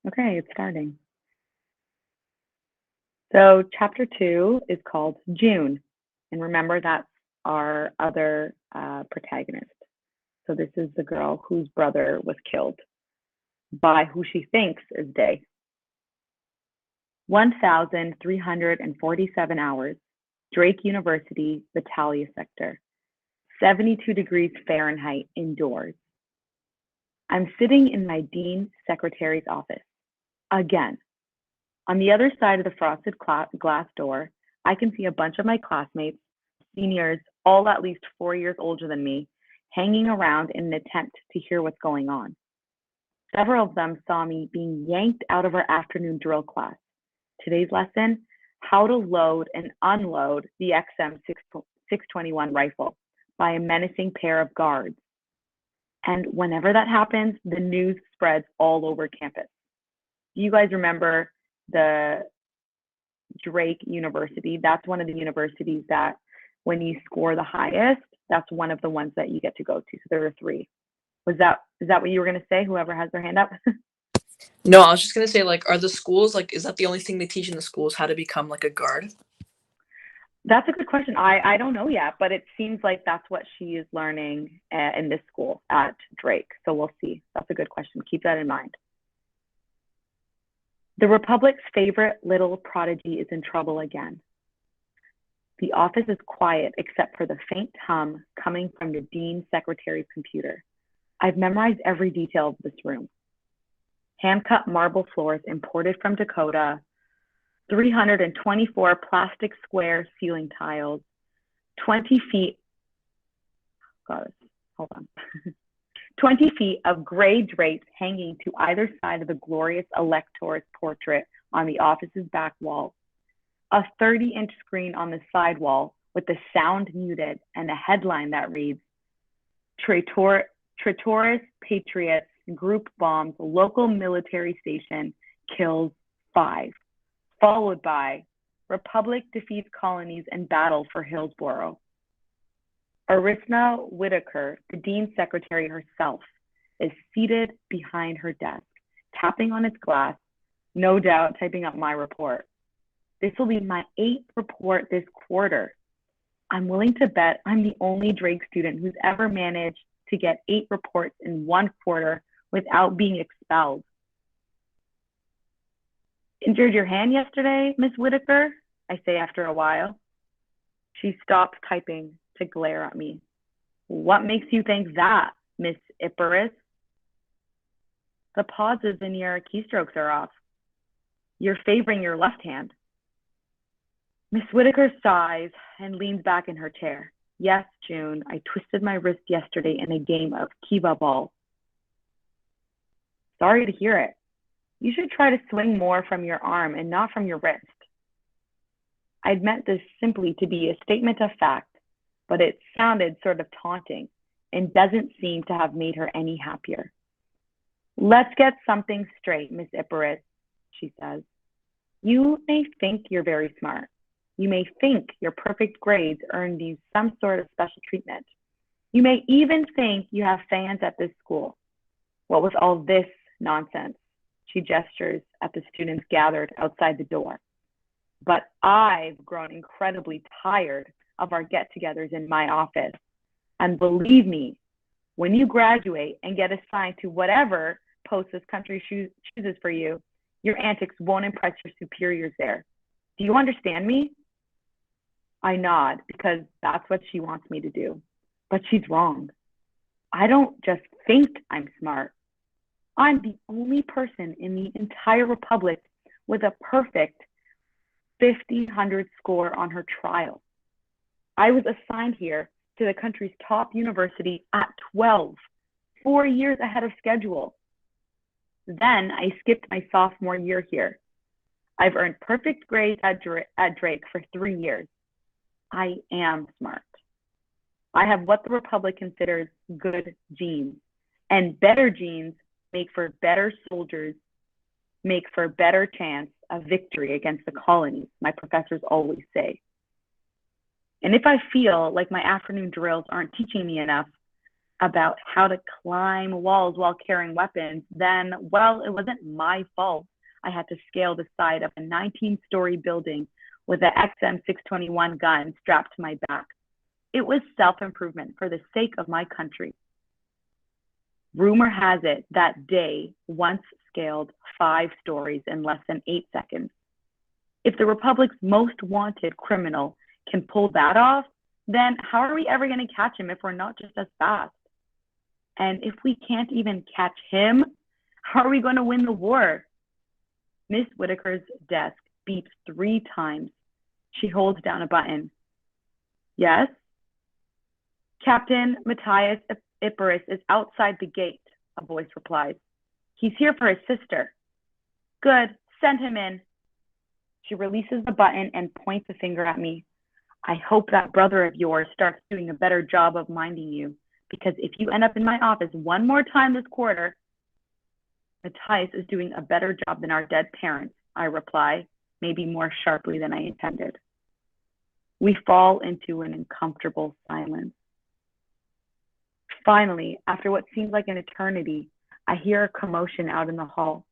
Okay, it's starting. So chapter 2 is called June. And remember, that's our other protagonist. So this is the girl whose brother was killed by who she thinks is Day. 1,347 hours, Drake University, Battaglia sector, 72 degrees Fahrenheit indoors. I'm sitting in my dean secretary's office. Again. On the other side of the frosted glass door, I can see a bunch of my classmates, seniors, all at least 4 years older than me, hanging around in an attempt to hear what's going on. Several of them saw me being yanked out of our afternoon drill class. Today's lesson, how to load and unload the XM 621 rifle by a menacing pair of guards. And whenever that happens, the news spreads all over campus. Do you guys remember the Drake University? That's one of the universities that when you score the highest, that's one of the ones that you get to go to. So there are 3. Is that what you were going to say? Whoever has their hand up. No, I was just gonna say, are the schools, is that the only thing they teach in the schools, how to become a guard? That's a good question. I don't know yet, but it seems like that's what she is learning in this school at Drake. So we'll see. That's a good question. Keep that in mind. The Republic's favorite little prodigy is in trouble again. The office is quiet except for the faint hum coming from the dean secretary's computer. I've memorized every detail of this room. Hand-cut marble floors imported from Dakota, 324 plastic square ceiling tiles, 20 feet, 20 feet of gray drapes hanging to either side of the glorious elector's portrait on the office's back wall, a 30-inch screen on the side wall with the sound muted and a headline that reads, Traitors Patriots Group Bombs Local Military Station Kills 5, followed by Republic Defeats Colonies in Battle for Hillsborough. Arisna Whitaker, the dean's secretary herself, is seated behind her desk, tapping on its glass, no doubt typing up my report. This will be my 8th report this quarter. I'm willing to bet I'm the only Drake student who's ever managed to get 8 reports in 1 quarter without being expelled. Injured your hand yesterday, Miss Whitaker? I say after a while. She stops typing to glare at me. What makes you think that, Miss Iparis? The pauses in your keystrokes are off. You're favoring your left hand. Miss Whitaker sighs and leans back in her chair. Yes, June, I twisted my wrist yesterday in a game of kiva ball. Sorry to hear it. You should try to swing more from your arm and not from your wrist. I'd meant this simply to be a statement of fact, but it sounded sort of taunting and doesn't seem to have made her any happier. Let's get something straight, Miss Iparis, she says. You may think you're very smart. You may think your perfect grades earned you some sort of special treatment. You may even think you have fans at this school. What with all this nonsense? She gestures at the students gathered outside the door. But I've grown incredibly tired of our get-togethers in my office. And believe me, when you graduate and get assigned to whatever post this country chooses for you, your antics won't impress your superiors there. Do you understand me? I nod because that's what she wants me to do. But she's wrong. I don't just think I'm smart. I'm the only person in the entire Republic with a perfect 1,500 score on her trial. I was assigned here to the country's top university at 12, 4 years ahead of schedule. Then I skipped my sophomore year here. I've earned perfect grades at Drake for 3 years. I am smart. I have what the Republic considers good genes, and better genes make for better soldiers, make for a better chance of victory against the colonies, my professors always say. And if I feel like my afternoon drills aren't teaching me enough, about how to climb walls while carrying weapons, then, well, it wasn't my fault. I had to scale the side of a 19-story building with an XM621 gun strapped to my back. It was self-improvement for the sake of my country. Rumor has it that day once scaled 5 stories in less than 8 seconds. If the Republic's most wanted criminal can pull that off, then how are we ever going to catch him if we're not just as fast? And if we can't even catch him, how are we going to win the war? Miss Whitaker's desk beeps 3 times. She holds down a button. Yes? Captain Matthias Icarus is outside the gate, a voice replies. He's here for his sister. Good, send him in. She releases the button and points a finger at me. I hope that brother of yours starts doing a better job of minding you, because if you end up in my office one more time this quarter, Matthias is doing a better job than our dead parents, I reply, maybe more sharply than I intended. We fall into an uncomfortable silence. Finally, after what seems like an eternity, I hear a commotion out in the hall.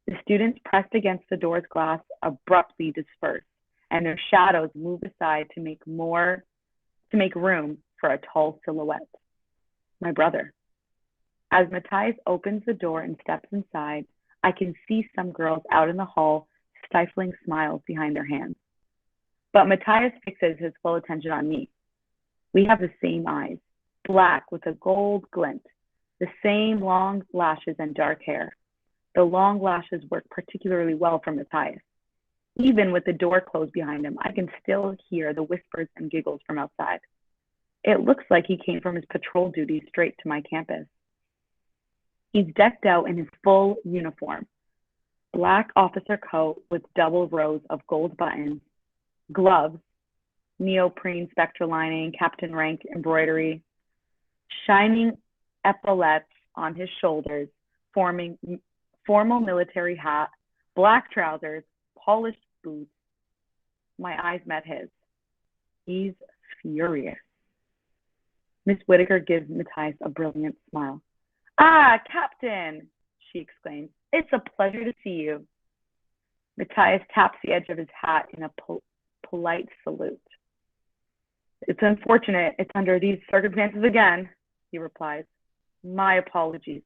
The students pressed against the door's glass abruptly disperse, and their shadows move aside to make room for a tall silhouette. My brother. As Matthias opens the door and steps inside, I can see some girls out in the hall stifling smiles behind their hands. But Matthias fixes his full attention on me. We have the same eyes, black with a gold glint, the same long lashes and dark hair. The long lashes work particularly well for Matthias. Even with the door closed behind him, I can still hear the whispers and giggles from outside. It looks like he came from his patrol duty straight to my campus. He's decked out in his full uniform, black officer coat with double rows of gold buttons, gloves, neoprene spectral lining, captain rank embroidery, shining epaulets on his shoulders, forming formal military hat, black trousers, polished boots. My eyes met his. He's furious. Miss Whitaker gives Matthias a brilliant smile. Ah, Captain, she exclaims. It's a pleasure to see you. Matthias taps the edge of his hat in a polite salute. It's unfortunate it's under these circumstances again, he replies. My apologies.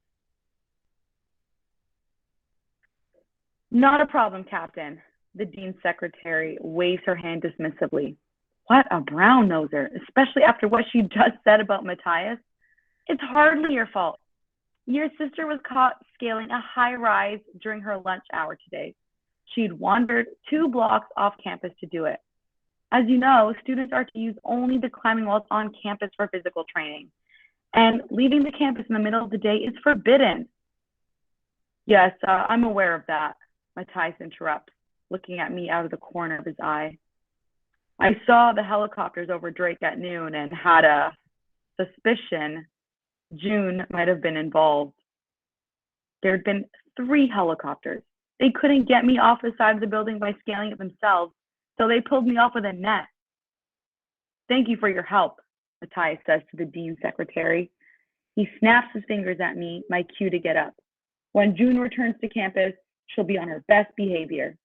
Not a problem, Captain. The dean's secretary waves her hand dismissively. What a brown-noser, especially after what she just said about Matthias. It's hardly your fault. Your sister was caught scaling a high-rise during her lunch hour today. She'd wandered 2 blocks off campus to do it. As you know, students are to use only the climbing walls on campus for physical training, and leaving the campus in the middle of the day is forbidden. Yes, I'm aware of that, Matthias interrupts, looking at me out of the corner of his eye. I saw the helicopters over Drake at noon and had a suspicion June might have been involved. There'd been 3 helicopters. They couldn't get me off the side of the building by scaling it themselves, so they pulled me off with a net. Thank you for your help, Matthias says to the dean's secretary. He snaps his fingers at me, my cue to get up. When June returns to campus, she'll be on her best behavior.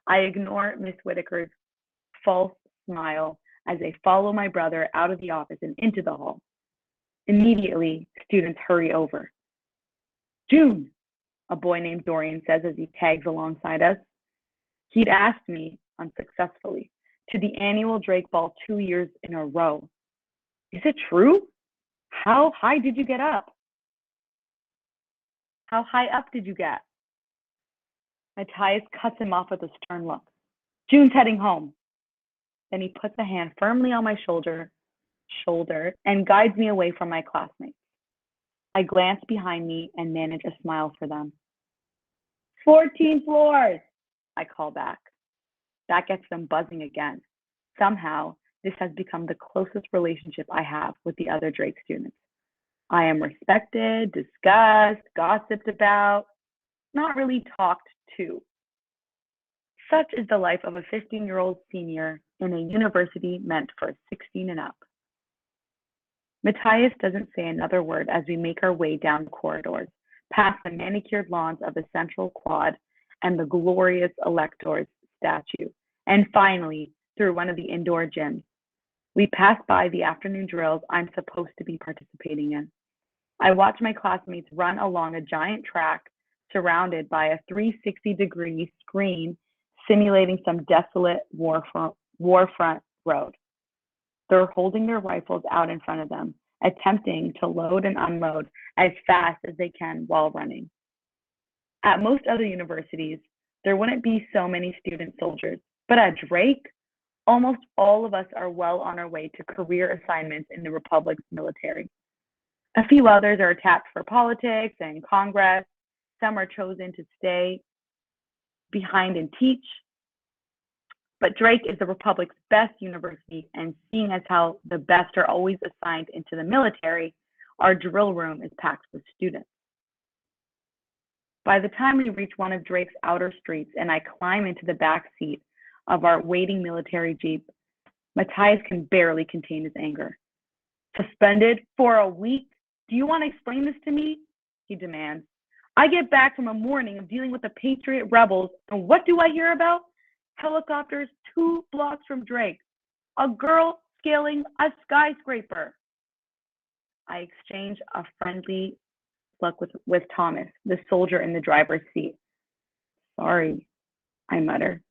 I ignore Miss Whitaker's false smile as they follow my brother out of the office and into the hall. Immediately, students hurry over. June, a boy named Dorian says as he tags alongside us. He'd asked me, unsuccessfully, to the annual Drake Ball 2 years in a row. Is it true? How high did you get up? How high up did you get? Matthias cuts him off with a stern look. June's heading home. Then he puts a hand firmly on my shoulder and guides me away from my classmates. I glance behind me and manage a smile for them. 14 floors, I call back. That gets them buzzing again. Somehow, this has become the closest relationship I have with the other Drake students. I am respected, discussed, gossiped about, not really talked to. Such is the life of a 15-year-old senior in a university meant for 16 and up. Matthias doesn't say another word as we make our way down the corridors, past the manicured lawns of the central quad and the glorious elector's statue, and finally through one of the indoor gyms. We pass by the afternoon drills I'm supposed to be participating in. I watch my classmates run along a giant track surrounded by a 360-degree screen simulating some desolate warfront road. They're holding their rifles out in front of them, attempting to load and unload as fast as they can while running. At most other universities, there wouldn't be so many student soldiers, but at Drake, almost all of us are well on our way to career assignments in the Republic's military. A few others are tapped for politics and Congress. Some are chosen to stay behind and teach. But Drake is the Republic's best university, and seeing as how the best are always assigned into the military, our drill room is packed with students. By the time we reach one of Drake's outer streets and I climb into the back seat of our waiting military jeep, Matthias can barely contain his anger. Suspended for a week? Do you want to explain this to me? He demands. I get back from a morning of dealing with the Patriot rebels, and what do I hear about? Helicopters 2 blocks from Drake. A girl scaling a skyscraper. I exchange a friendly look with Thomas, the soldier in the driver's seat. Sorry, I mutter.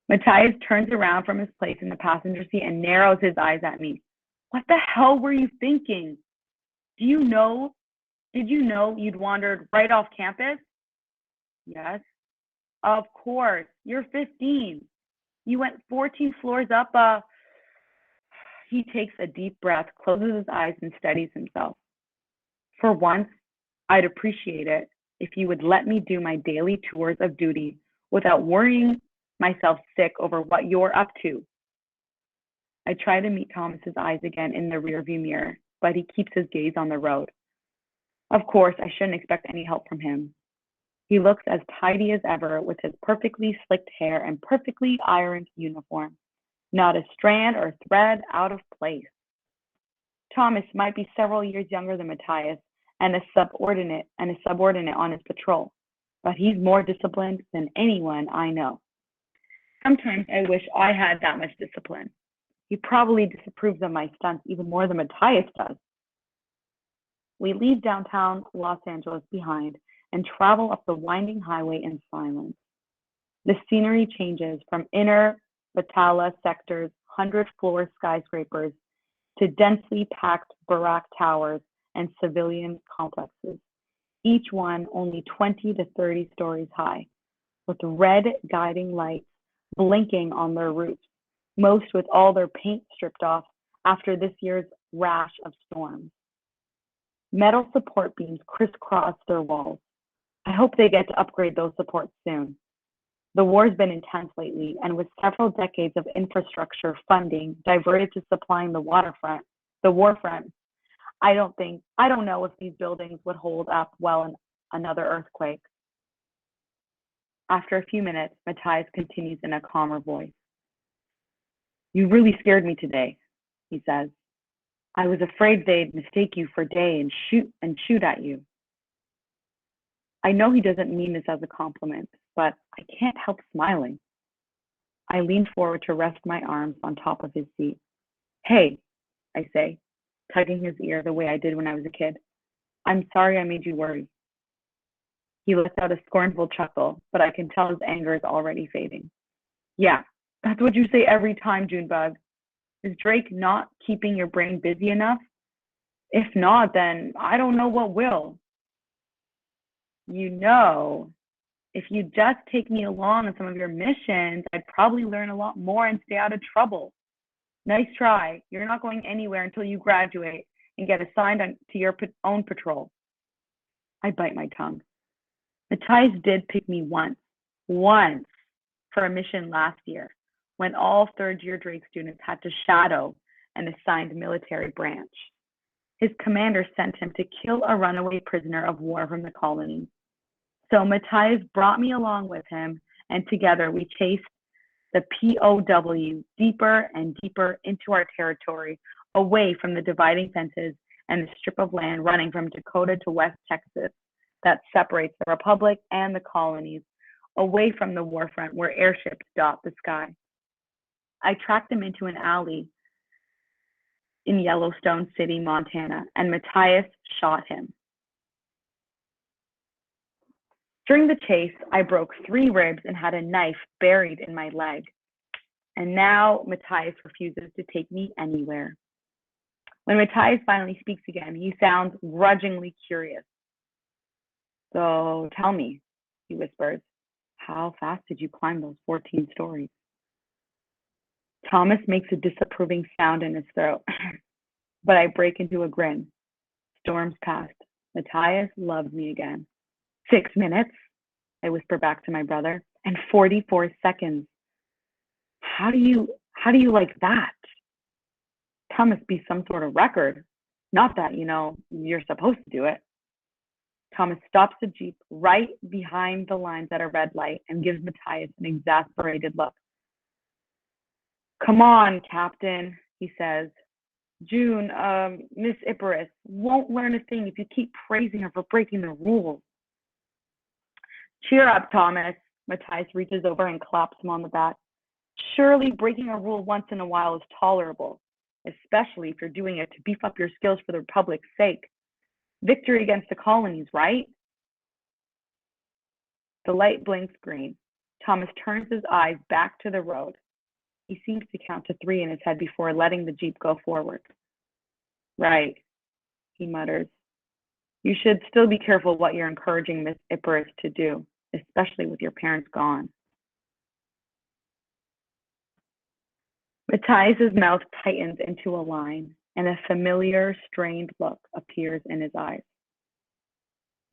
Matthias turns around from his place in the passenger seat and narrows his eyes at me. What the hell were you thinking? Did you know you'd wandered right off campus? Yes. Of course. You're 15. You went 14 floors up. He takes a deep breath, closes his eyes, and steadies himself. For once, I'd appreciate it if you would let me do my daily tours of duty without worrying myself sick over what you're up to. I try to meet Thomas's eyes again in the rearview mirror, but he keeps his gaze on the road. Of course, I shouldn't expect any help from him. He looks as tidy as ever with his perfectly slicked hair and perfectly ironed uniform. Not a strand or thread out of place. Thomas might be several years younger than Matthias and a subordinate on his patrol, but he's more disciplined than anyone I know. Sometimes I wish I had that much discipline. He probably disapproves of my stunts even more than Matthias does. We leave downtown Los Angeles behind and travel up the winding highway in silence. The scenery changes from inner Batala sector's 100-floor skyscrapers to densely packed barrack towers and civilian complexes, each one only 20 to 30 stories high, with red guiding lights blinking on their roofs, most with all their paint stripped off after this year's rash of storms. Metal support beams crisscross their walls. I hope they get to upgrade those supports soon. The war's been intense lately, and with several decades of infrastructure funding diverted to supplying the warfront, I don't know if these buildings would hold up well in another earthquake. After a few minutes, Matthias continues in a calmer voice. You really scared me today, he says. I was afraid they'd mistake you for Day and shoot at you. I know he doesn't mean this as a compliment, but I can't help smiling. I lean forward to rest my arms on top of his seat. Hey, I say, tugging his ear the way I did when I was a kid. I'm sorry I made you worry. He lets out a scornful chuckle, but I can tell his anger is already fading. Yeah, that's what you say every time, Junebug. Is Drake not keeping your brain busy enough? If not, then I don't know what will. You know, if you just take me along on some of your missions, I'd probably learn a lot more and stay out of trouble. Nice try. You're not going anywhere until you graduate and get assigned to your own patrol. I bite my tongue. Matthias did pick me once, for a mission last year, when all third-year Drake students had to shadow an assigned military branch. His commander sent him to kill a runaway prisoner of war from the colony. So Matthias brought me along with him, and together we chased the POW deeper and deeper into our territory away from the dividing fences and the strip of land running from Dakota to West Texas that separates the Republic and the colonies, away from the warfront where airships dot the sky. I tracked him into an alley in Yellowstone City, Montana, and Matthias shot him. During the chase, I broke 3 ribs and had a knife buried in my leg. And now Matthias refuses to take me anywhere. When Matthias finally speaks again, he sounds grudgingly curious. So tell me, he whispers, how fast did you climb those 14 stories? Thomas makes a disapproving sound in his throat, but I break into a grin. Storms passed. Matthias loves me again. 6 minutes, I whisper back to my brother, and 44 seconds. How do you like that? That must be some sort of record. Not that, you're supposed to do it. Thomas stops the Jeep right behind the lines at a red light and gives Matthias an exasperated look. Come on, Captain, he says. June, Miss Icarus won't learn a thing if you keep praising her for breaking the rules. Cheer up, Thomas. Matthias reaches over and claps him on the back. Surely breaking a rule once in a while is tolerable, especially if you're doing it to beef up your skills for the Republic's sake. Victory against the colonies, right? The light blinks green. Thomas turns his eyes back to the road. He seems to count to 3 in his head before letting the Jeep go forward. Right, he mutters. You should still be careful what you're encouraging Miss Icarus to do, especially with your parents gone. Matthias's mouth tightens into a line, and a familiar, strained look appears in his eyes.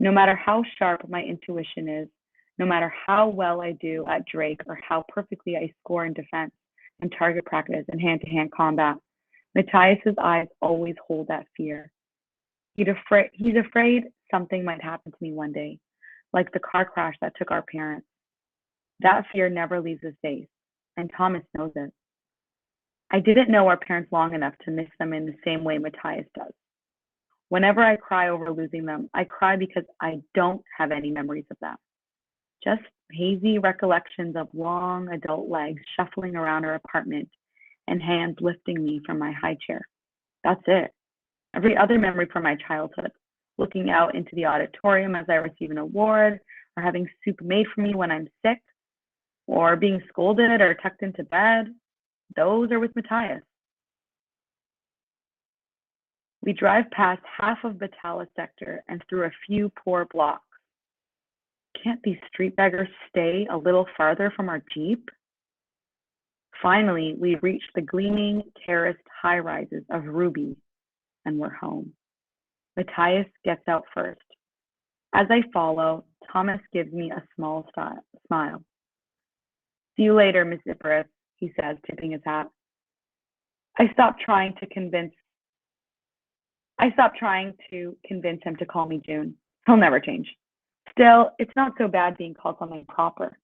No matter how sharp my intuition is, no matter how well I do at Drake or how perfectly I score in defense and target practice and hand-to-hand combat, Matthias's eyes always hold that fear. He's afraid something might happen to me one day, like the car crash that took our parents. That fear never leaves his face, and Thomas knows it. I didn't know our parents long enough to miss them in the same way Matthias does. Whenever I cry over losing them, I cry because I don't have any memories of them. Just hazy recollections of long adult legs shuffling around our apartment and hands lifting me from my high chair. That's it. Every other memory from my childhood, looking out into the auditorium as I receive an award, or having soup made for me when I'm sick, or being scolded or tucked into bed, those are with Matthias. We drive past half of Batala sector and through a few poor blocks. Can't these street beggars stay a little farther from our Jeep? Finally, we reach the gleaming, terraced high-rises of Ruby, and we're home. Matthias gets out first. As I follow, Thomas gives me a small smile. See you later, Miss Icarus, he says, tipping his hat. I stopped trying to convince him to call me June. He'll never change. Still, it's not so bad being called something proper.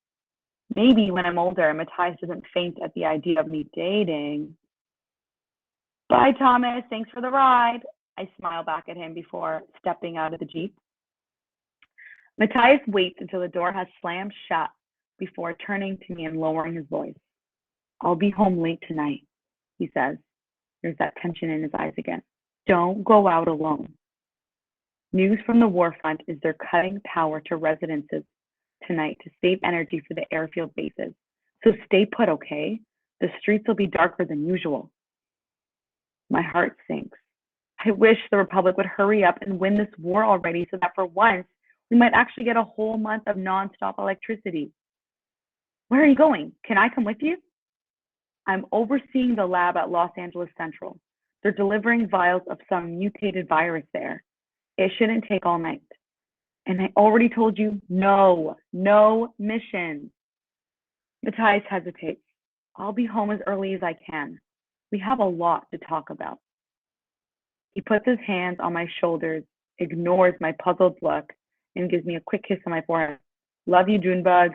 Maybe when I'm older, Matthias doesn't faint at the idea of me dating. Bye, Thomas. Thanks for the ride. I smile back at him before stepping out of the Jeep. Matthias waits until the door has slammed shut before turning to me and lowering his voice. I'll be home late tonight, he says. There's that tension in his eyes again. Don't go out alone. News from the war front is they're cutting power to residences tonight to save energy for the airfield bases. So stay put, okay? The streets will be darker than usual. My heart sinks. I wish the Republic would hurry up and win this war already so that for once we might actually get a whole month of nonstop electricity. Where are you going? Can I come with you? I'm overseeing the lab at Los Angeles Central. They're delivering vials of some mutated virus there. It shouldn't take all night. And I already told you, no mission. Matthias hesitates. I'll be home as early as I can. We have a lot to talk about. He puts his hands on my shoulders, ignores my puzzled look, and gives me a quick kiss on my forehead. Love you, Junebug,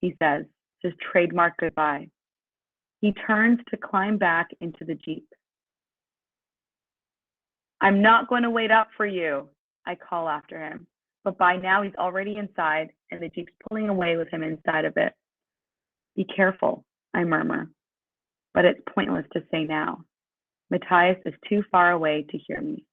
he says, his trademark goodbye. He turns to climb back into the Jeep. I'm not going to wait up for you, I call after him. But by now he's already inside and the Jeep's pulling away with him inside of it. Be careful, I murmur, but it's pointless to say now. Matthias is too far away to hear me.